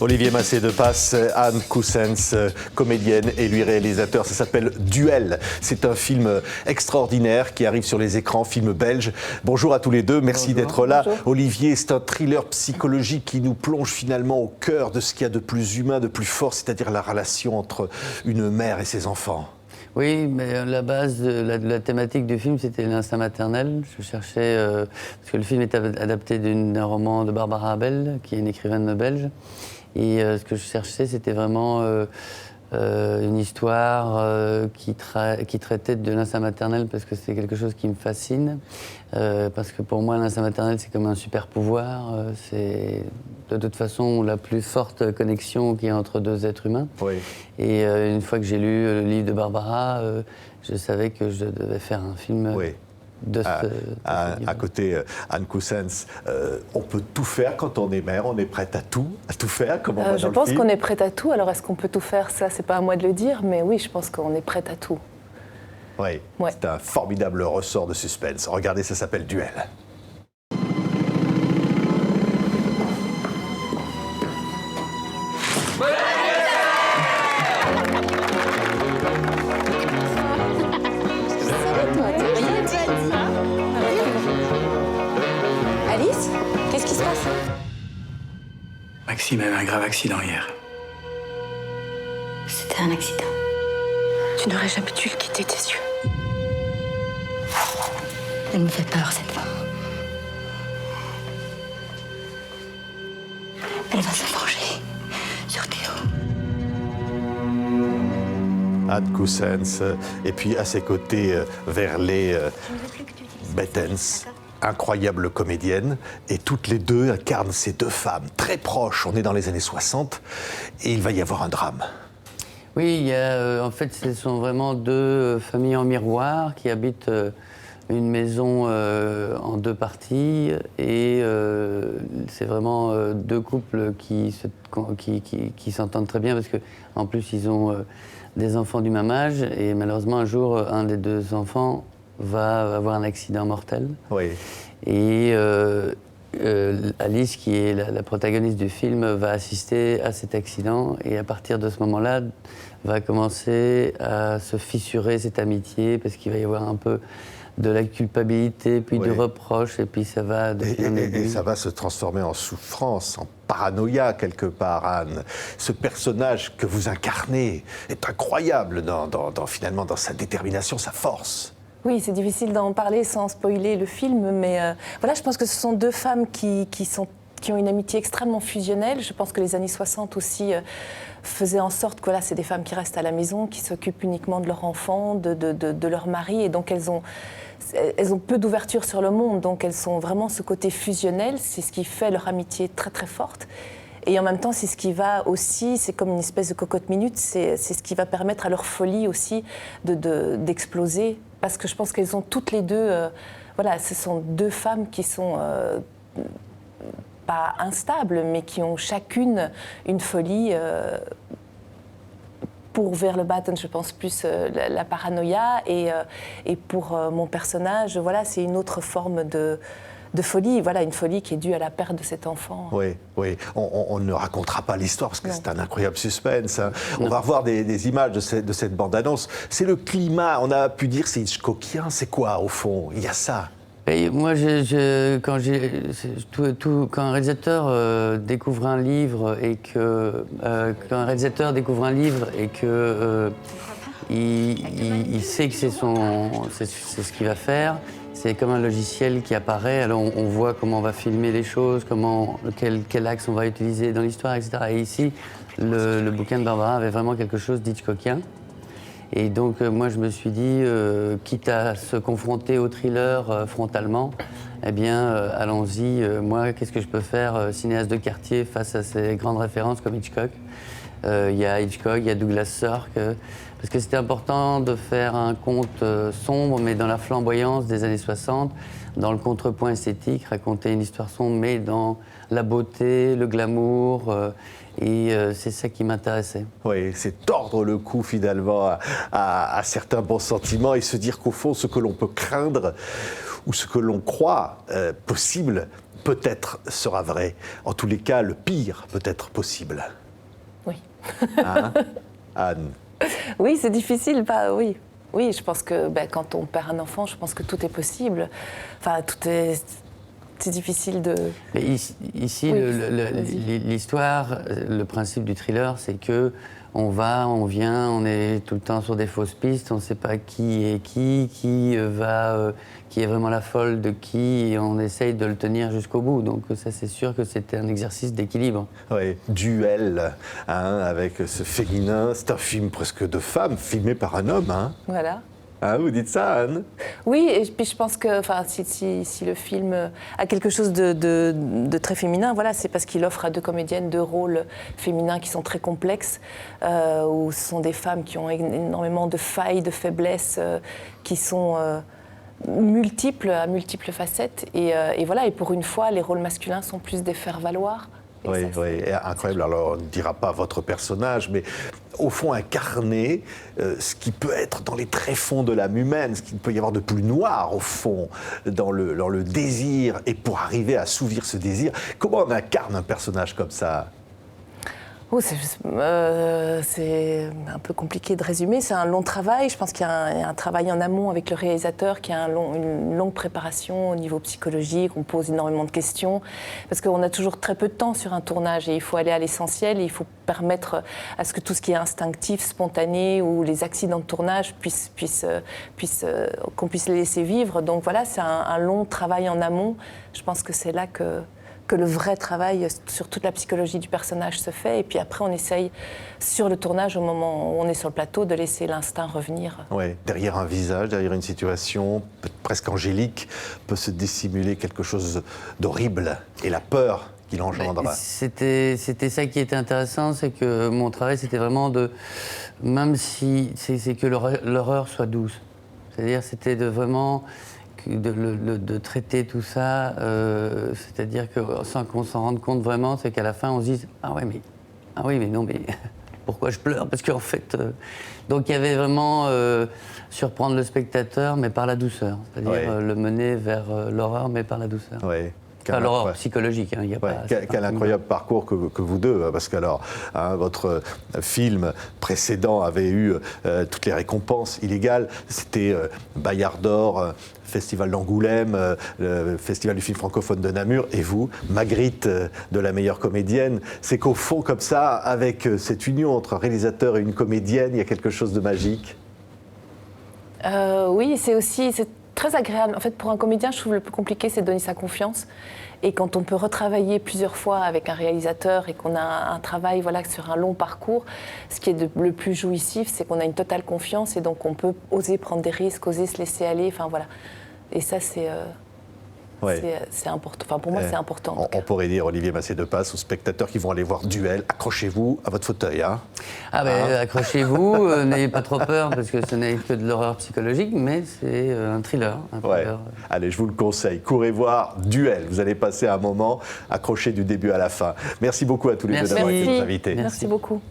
Olivier Massé-Depasse, Anne Cousens, comédienne et lui réalisateur. Ça s'appelle Duel. C'est un film extraordinaire qui arrive sur les écrans, film belge. Bonjour à tous les deux, merci d'être là. Bonjour. Olivier, c'est un thriller psychologique qui nous plonge finalement au cœur de ce qu'il y a de plus humain, de plus fort, c'est-à-dire la relation entre une mère et ses enfants. Oui, mais la base de la thématique du film, c'était l'instinct maternel. Je cherchais, parce que le film est adapté d'un roman de Barbara Abel, qui est une écrivaine belge. Et ce que je cherchais, c'était vraiment une histoire qui traitait de l'instinct maternel, parce que c'est quelque chose qui me fascine. Parce que pour moi, l'instinct maternel, c'est comme un super pouvoir. C'est de toute façon la plus forte connexion qu'il y a entre deux êtres humains. Oui. Et une fois que j'ai lu le livre de Barbara, je savais que je devais faire un film. Oui. De à côté, Anne Cousens, on peut tout faire quand on est mère, on est prête à tout faire, comme on voit dans Je le pense film. qu'on est prête à tout. Alors, est-ce qu'on peut tout faire? Ça, c'est pas à moi de le dire, mais oui, je pense qu'on est prête à tout. Oui, Ouais. c'est un formidable ressort de suspense. Regardez, ça s'appelle Duel. Alice, qu'est-ce qui se passe? Maxime a eu un grave accident hier. C'était un accident. Tu n'aurais jamais dû le quitter tes yeux. Elle me fait peur, cette femme. Elle va se venger sur Théo. Anne Cousens, et puis à ses côtés, Verlé Bettens, incroyable comédienne, et toutes les deux incarnent ces deux femmes très proches. On est dans les années 60, et il va y avoir un drame. Oui, il y a, en fait, ce sont vraiment deux familles en miroir qui habitent une maison en deux parties. Et c'est vraiment deux couples qui s'entendent très bien parce qu'en plus, ils ont des enfants du même âge. Et malheureusement, un jour, un des deux enfants va avoir un accident mortel. Oui. Et Alice, qui est la protagoniste du film, va assister à cet accident et à partir de ce moment-là, va commencer à se fissurer cette amitié parce qu'il va y avoir un peu de la culpabilité, puis Oui. du reproche, et puis ça va de fil en Et aiguille. ça va se transformer en souffrance, en paranoïa quelque part, Anne. Ce personnage que vous incarnez est incroyable finalement dans sa détermination, sa force. Oui, c'est difficile d'en parler sans spoiler le film, mais voilà, je pense que ce sont deux femmes qui ont une amitié extrêmement fusionnelle. Je pense que les années 60 aussi faisaient en sorte que là, c'est des femmes qui restent à la maison, qui s'occupent uniquement de leurs enfants, de leur mari, et donc elles ont peu d'ouverture sur le monde, donc elles sont vraiment ce côté fusionnel, c'est ce qui fait leur amitié très très forte. Et en même temps, c'est ce qui va aussi, c'est comme une espèce de cocotte-minute, c'est ce qui va permettre à leur folie aussi d'exploser. Parce que je pense qu'elles ont toutes les deux, voilà, ce sont deux femmes qui sont pas instables, mais qui ont chacune une folie. Pour Verlebatten, je pense plus la paranoïa, et pour mon personnage, voilà, c'est une autre forme de folie, voilà, une folie qui est due à la perte de cet enfant. Oui, oui. On ne racontera pas l'histoire parce que Non. c'est un incroyable suspense. Hein. On va revoir des images de cette bande-annonce. C'est le climat, on a pu dire c'est Hitchcockien, c'est quoi au fond? Il y a ça. Et moi, quand un réalisateur découvre un livre et que il sait que c'est ce qu'il va faire, c'est comme un logiciel qui apparaît. Alors on voit comment on va filmer les choses, quel axe on va utiliser dans l'histoire, etc. Et ici, le bouquin de Barbara avait vraiment quelque chose d'Hitchcockien. Et donc, moi, je me suis dit, quitte à se confronter au thriller frontalement, eh bien, allons-y. Moi, qu'est-ce que je peux faire, cinéaste de quartier, face à ces grandes références comme Hitchcock? Il y a Hitchcock, il y a Douglas Sirk. Parce que c'était important de faire un conte sombre, mais dans la flamboyance des années 60, dans le contrepoint esthétique, raconter une histoire sombre, mais dans la beauté, le glamour. Et c'est ça qui m'intéressait. Oui, c'est tordre le cou finalement à certains bons sentiments et se dire qu'au fond, ce que l'on peut craindre où ce que l'on croit possible peut-être sera vrai. En tous les cas, le pire peut être possible. Oui. Hein, Anne? Oui, c'est difficile, oui. Oui, je pense que quand on perd un enfant, je pense que tout est possible. Enfin, c'est difficile de... Mais ici, oui, l'histoire, le principe du thriller, c'est que on va, on vient, on est tout le temps sur des fausses pistes, on ne sait pas qui est qui est vraiment la folle de qui, et on essaye de le tenir jusqu'au bout. Donc ça, c'est sûr que c'était un exercice d'équilibre. Oui, Duel, hein, avec ce féminin. C'est un film presque de femme, filmé par un homme. Hein. Voilà. Hein, vous dites ça, Anne? Oui, et puis je pense que si le film a quelque chose de très féminin, voilà, c'est parce qu'il offre à deux comédiennes deux rôles féminins qui sont très complexes, où ce sont des femmes qui ont énormément de failles, de faiblesses, qui sont multiples, à multiples facettes. Et voilà, et pour une fois, les rôles masculins sont plus des faire-valoir. Oui, ça, oui, incroyable. Alors, on ne dira pas votre personnage, mais au fond, incarner ce qui peut être dans les tréfonds de l'âme humaine, ce qu'il peut y avoir de plus noir, au fond, dans le désir, et pour arriver à assouvir ce désir. Comment on incarne un personnage comme ça? Oh, c'est un peu compliqué de résumer. C'est un long travail. Je pense qu'il y a un travail en amont avec le réalisateur, qui a une longue préparation au niveau psychologique. On pose énormément de questions parce qu'on a toujours très peu de temps sur un tournage et il faut aller à l'essentiel. Et il faut permettre à ce que tout ce qui est instinctif, spontané ou les accidents de tournage qu'on puisse les laisser vivre. Donc voilà, c'est un long travail en amont. Je pense que c'est là que le vrai travail sur toute la psychologie du personnage se fait. Et puis après, on essaye, sur le tournage, au moment où on est sur le plateau, de laisser l'instinct revenir. Oui, derrière un visage, derrière une situation presque angélique, peut se dissimuler quelque chose d'horrible et la peur qu'il engendre. C'était ça qui était intéressant, c'est que mon travail, c'était vraiment même si c'est que l'horreur soit douce. C'est-à-dire, c'était de traiter tout ça, c'est-à-dire que sans qu'on s'en rende compte vraiment, c'est qu'à la fin on se dise ah oui mais non mais pourquoi je pleure, parce qu'en fait donc il y avait vraiment surprendre le spectateur mais par la douceur, c'est-à-dire le mener vers l'horreur mais par la douceur. Ouais. Enfin, l'horreur psychologique, hein, quel incroyable parcours que vous deux, parce que votre film précédent avait eu toutes les récompenses illégales. C'était Bayard d'Or, Festival d'Angoulême, le Festival du film francophone de Namur, et vous, Magritte de la meilleure comédienne. C'est qu'au fond, comme ça, avec cette union entre un réalisateur et une comédienne, il y a quelque chose de magique. Oui, c'est très agréable. En fait, pour un comédien, je trouve le plus compliqué, c'est de donner sa confiance. Et quand on peut retravailler plusieurs fois avec un réalisateur et qu'on a un travail sur un long parcours, ce qui est le plus jouissif, c'est qu'on a une totale confiance et donc on peut oser prendre des risques, oser se laisser aller. Enfin voilà. Et ça, c'est important. Enfin, pour moi, c'est important. On pourrait dire, Olivier Massé-Depasse, aux spectateurs qui vont aller voir Duel, accrochez-vous à votre fauteuil. Hein. Accrochez-vous, n'ayez pas trop peur, parce que ce n'est que de l'horreur psychologique, mais c'est un thriller. Allez, je vous le conseille, courez voir Duel. Vous allez passer un moment accroché du début à la fin. Merci beaucoup à tous les deux d'avoir été nos invités. Merci beaucoup.